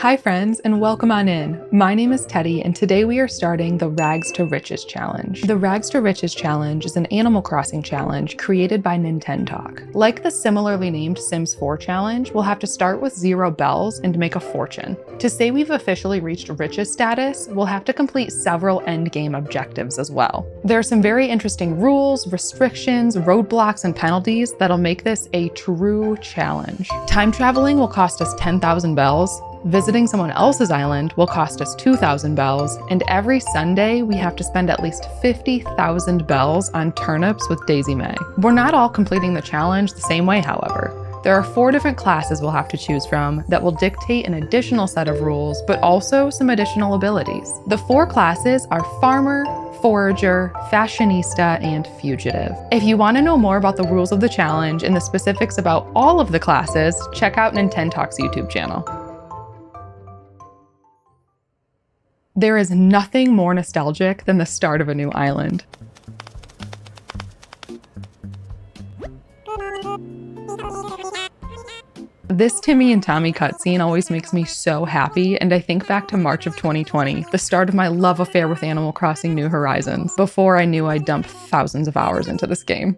Hi friends, and welcome on in. My name is Teddy, and today we are starting the Rags to Riches Challenge. The Rags to Riches Challenge is an Animal Crossing challenge created by Nintendoc. Like the similarly named Sims 4 challenge, we'll have to start with 0 bells and make a fortune. To say we've officially reached riches status, we'll have to complete several endgame objectives as well. There are some very interesting rules, restrictions, roadblocks, and penalties that'll make this a true challenge. Time traveling will cost us 10,000 bells. Visiting someone else's island will cost us 2,000 bells, and every Sunday we have to spend at least 50,000 bells on turnips with Daisy May. We're not all completing the challenge the same way, however. There are 4 different classes we'll have to choose from that will dictate an additional set of rules, but also some additional abilities. The 4 classes are Farmer, Forager, Fashionista, and Fugitive. If you want to know more about the rules of the challenge and the specifics about all of the classes, check out Nintendoc's YouTube channel. There is nothing more nostalgic than the start of a new island. This Timmy and Tommy cutscene always makes me so happy, and I think back to March of 2020, the start of my love affair with Animal Crossing New Horizons, before I knew I'd dumped thousands of hours into this game.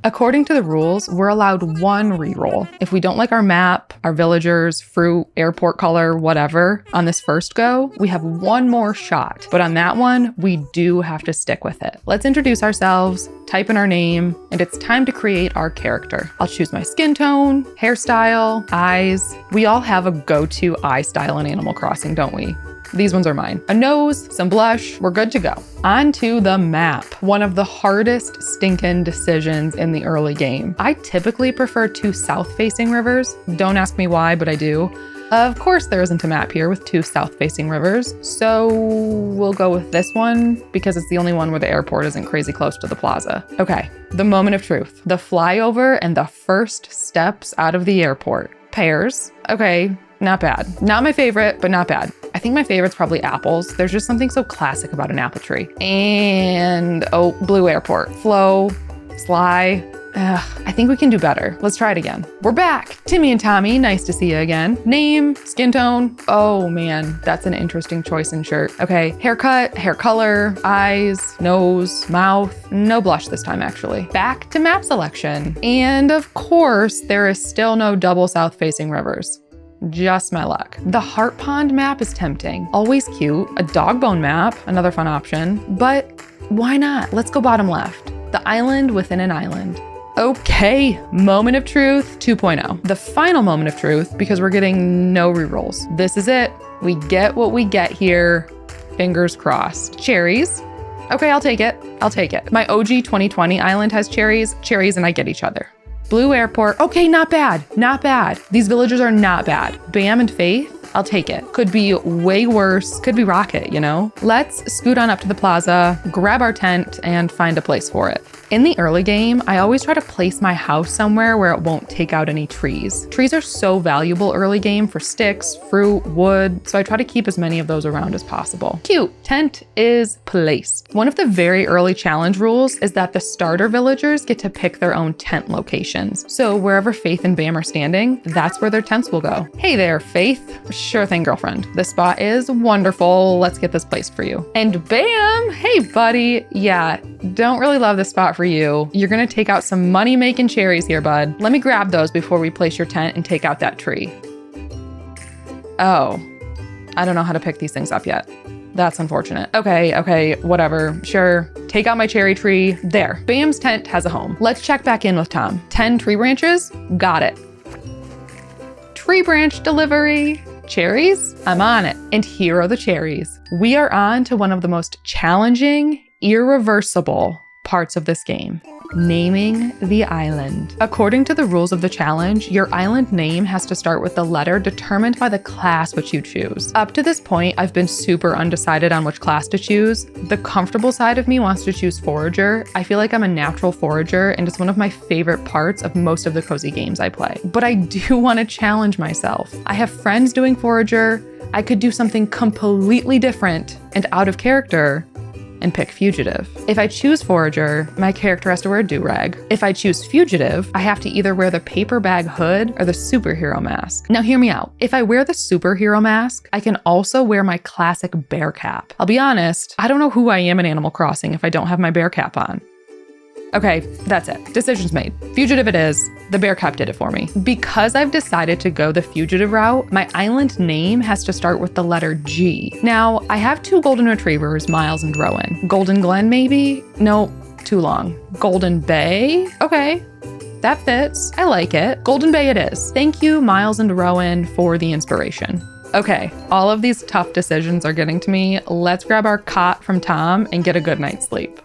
According to the rules, we're allowed 1 reroll. If we don't like our map, our villagers, fruit, airport color, whatever, on this first go, we have 1 more shot. But on that one, we do have to stick with it. Let's introduce ourselves, type in our name, and it's time to create our character. I'll choose my skin tone, hairstyle, eyes. We all have a go-to eye style in Animal Crossing, don't we? These ones are mine. A nose, some blush, we're good to go. On to the map. One of the hardest stinking decisions in the early game. I typically prefer 2 south-facing rivers. Don't ask me why, but I do. Of course there isn't a map here with 2 south-facing rivers, so we'll go with this one because it's the only one where the airport isn't crazy close to the plaza. Okay, the moment of truth. The flyover and the first steps out of the airport. Pears. Okay, not bad. Not my favorite, but not bad. I think my favorite's probably apples. There's just something so classic about an apple tree. And, oh, blue airport. Flow, Sly. I think we can do better. Let's try it again. We're back. Timmy and Tommy, nice to see you again. Name, skin tone. Oh man, that's an interesting choice in shirt. Okay, haircut, hair color, eyes, nose, mouth. No blush this time, actually. Back to map selection. And of course, there is still no double south-facing rivers. Just my luck. The Heart Pond map is tempting. Always cute. A dog bone map, another fun option. But why not? Let's go bottom left. The island within an island. Okay, moment of truth 2.0. The final moment of truth because we're getting no rerolls. This is it. We get what we get here. Fingers crossed. Cherries. Okay, I'll take it. I'll take it. My OG 2020 island has cherries. Cherries and I get each other. Blue airport. Okay, not bad. Not bad. These villagers are not bad. Bam and Faith. I'll take it. Could be way worse. Could be Rocket, you know? Let's scoot on up to the plaza, grab our tent, and find a place for it. In the early game, I always try to place my house somewhere where it won't take out any trees. Trees are so valuable early game for sticks, fruit, wood, so I try to keep as many of those around as possible. Cute. Tent is placed. One of the very early challenge rules is that the starter villagers get to pick their own tent locations. So wherever Faith and Bam are standing, that's where their tents will go. Hey there, Faith. Sure thing, girlfriend. This spot is wonderful. Let's get this placed for you. And Bam! Hey, buddy. Yeah, don't really love this spot for you. You're gonna take out some money-making cherries here, bud. Let me grab those before we place your tent and take out that tree. Oh, I don't know how to pick these things up yet. That's unfortunate. Okay, whatever. Sure, take out my cherry tree. There, Bam's tent has a home. Let's check back in with Tom. 10 tree branches? Got it. Tree branch delivery. Cherries? I'm on it. And here are the cherries. We are on to one of the most challenging, irreversible parts of this game. Naming the island. According to the rules of the challenge, your island name has to start with the letter determined by the class which you choose. Up to this point, I've been super undecided on which class to choose. The comfortable side of me wants to choose Forager. I feel like I'm a natural forager, and it's one of my favorite parts of most of the cozy games I play. But I do want to challenge myself. I have friends doing Forager. I could do something completely different and out of character, and pick Fugitive. If I choose Forager, my character has to wear a do-rag. If I choose Fugitive, I have to either wear the paper bag hood or the superhero mask. Now hear me out. If I wear the superhero mask, I can also wear my classic bear cap. I'll be honest, I don't know who I am in Animal Crossing if I don't have my bear cap on. Okay, that's it. Decision's made. Fugitive it is. The bear cap did it for me. Because I've decided to go the fugitive route, my island name has to start with the letter G. Now, I have 2 golden retrievers, Miles and Rowan. Golden Glen, maybe? No, too long. Golden Bay? Okay. That fits. I like it. Golden Bay it is. Thank you, Miles and Rowan, for the inspiration. Okay, all of these tough decisions are getting to me. Let's grab our cot from Tom and get a good night's sleep.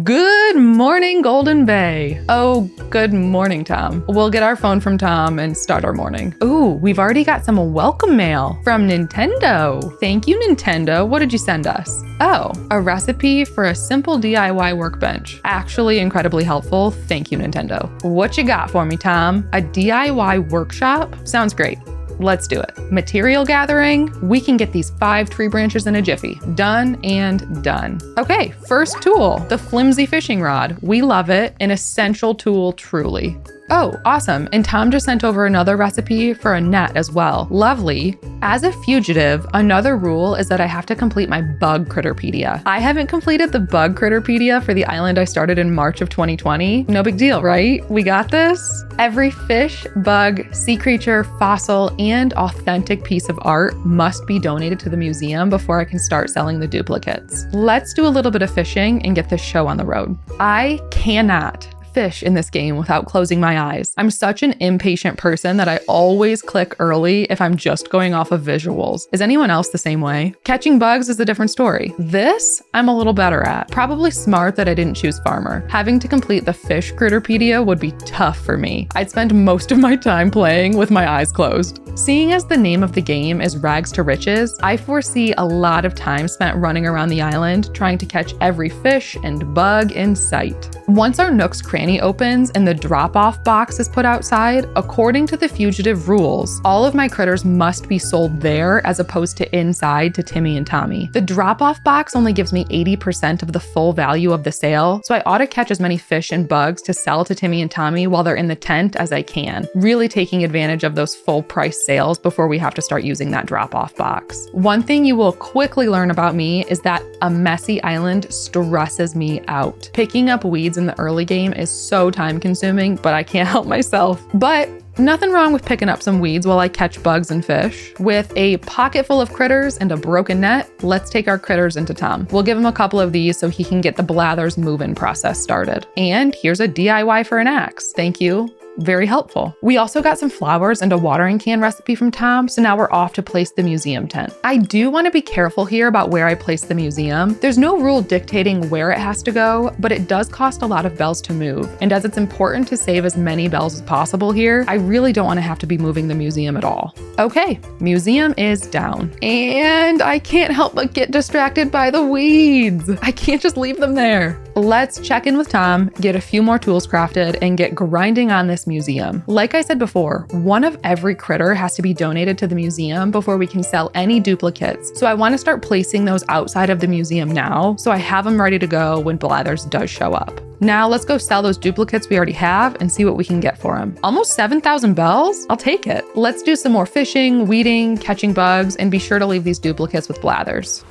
Good morning, Golden Bay. Oh, good morning, Tom. We'll get our phone from Tom and start our morning. Ooh, we've already got some welcome mail from Nintendo. Thank you, Nintendo. What did you send us? Oh, a recipe for a simple DIY workbench. Actually incredibly helpful. Thank you, Nintendo. What you got for me, Tom? A DIY workshop? Sounds great. Let's do it. Material gathering. We can get these 5 tree branches in a jiffy. Done and done. Okay, first tool, the flimsy fishing rod. We love it. An essential tool, truly. Oh, awesome. And Tom just sent over another recipe for a net as well. Lovely. As a fugitive, another rule is that I have to complete my bug critterpedia. I haven't completed the bug critterpedia for the island I started in March of 2020. No big deal, right? We got this. Every fish, bug, sea creature, fossil, and authentic piece of art must be donated to the museum before I can start selling the duplicates. Let's do a little bit of fishing and get this show on the road. I cannot fish in this game without closing my eyes. I'm such an impatient person that I always click early if I'm just going off of visuals. Is anyone else the same way? Catching bugs is a different story. This, I'm a little better at. Probably smart that I didn't choose farmer. Having to complete the fish critterpedia would be tough for me. I'd spend most of my time playing with my eyes closed. Seeing as the name of the game is Rags to Riches, I foresee a lot of time spent running around the island trying to catch every fish and bug in sight. Once our Nook's Cranny opens and the drop-off box is put outside, according to the fugitive rules, all of my critters must be sold there as opposed to inside to Timmy and Tommy. The drop-off box only gives me 80% of the full value of the sale, so I ought to catch as many fish and bugs to sell to Timmy and Tommy while they're in the tent as I can, really taking advantage of those full price sales before we have to start using that drop-off box. One thing you will quickly learn about me is that a messy island stresses me out. Picking up weeds in the early game is so time consuming, but I can't help myself. But nothing wrong with picking up some weeds while I catch bugs and fish. With a pocket full of critters and a broken net, let's take our critters into Tom. We'll give him a couple of these so he can get the Blathers move-in process started. And here's a DIY for an axe. Thank you. Very helpful. We also got some flowers and a watering can recipe from Tom, so now we're off to place the museum tent. I do want to be careful here about where I place the museum. There's no rule dictating where it has to go, but it does cost a lot of bells to move. And as it's important to save as many bells as possible here, I really don't want to have to be moving the museum at all. Okay, museum is down. And I can't help but get distracted by the weeds. I can't just leave them there. Let's check in with Tom, get a few more tools crafted, and get grinding on this museum. Like I said before, one of every critter has to be donated to the museum before we can sell any duplicates. So I want to start placing those outside of the museum now, so I have them ready to go when Blathers does show up. Now let's go sell those duplicates we already have and see what we can get for them. Almost 7,000 bells? I'll take it. Let's do some more fishing, weeding, catching bugs, and be sure to leave these duplicates with Blathers.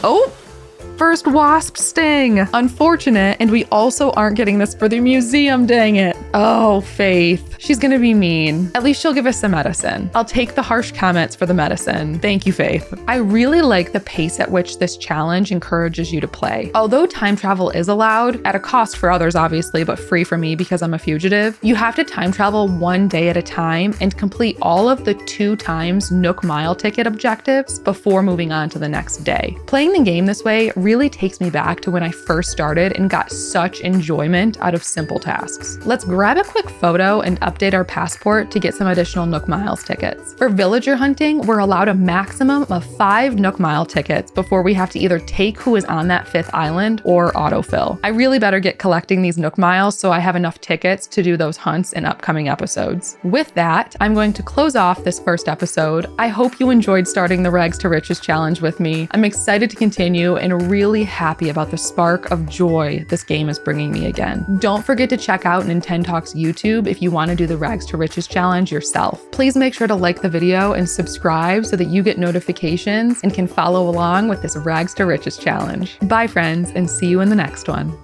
Oh, first wasp sting. Unfortunate, and we also aren't getting this for the museum, dang it. Oh, Faith. She's gonna be mean. At least she'll give us some medicine. I'll take the harsh comments for the medicine. Thank you, Faith. I really like the pace at which this challenge encourages you to play. Although time travel is allowed, at a cost for others obviously, but free for me because I'm a fugitive, you have to time travel one day at a time and complete all of the 2 times Nook Mile ticket objectives before moving on to the next day. Playing the game this way really really takes me back to when I first started and got such enjoyment out of simple tasks. Let's grab a quick photo and update our passport to get some additional Nook Miles tickets. For villager hunting, we're allowed a maximum of 5 Nook Mile tickets before we have to either take who is on that 5th island or autofill. I really better get collecting these Nook Miles so I have enough tickets to do those hunts in upcoming episodes. With that, I'm going to close off this first episode. I hope you enjoyed starting the Rags to Riches challenge with me. I'm excited to continue and really happy about the spark of joy this game is bringing me again. Don't forget to check out Nintendo's YouTube if you want to do the Rags to Riches challenge yourself. Please make sure to like the video and subscribe so that you get notifications and can follow along with this Rags to Riches challenge. Bye friends, and see you in the next one.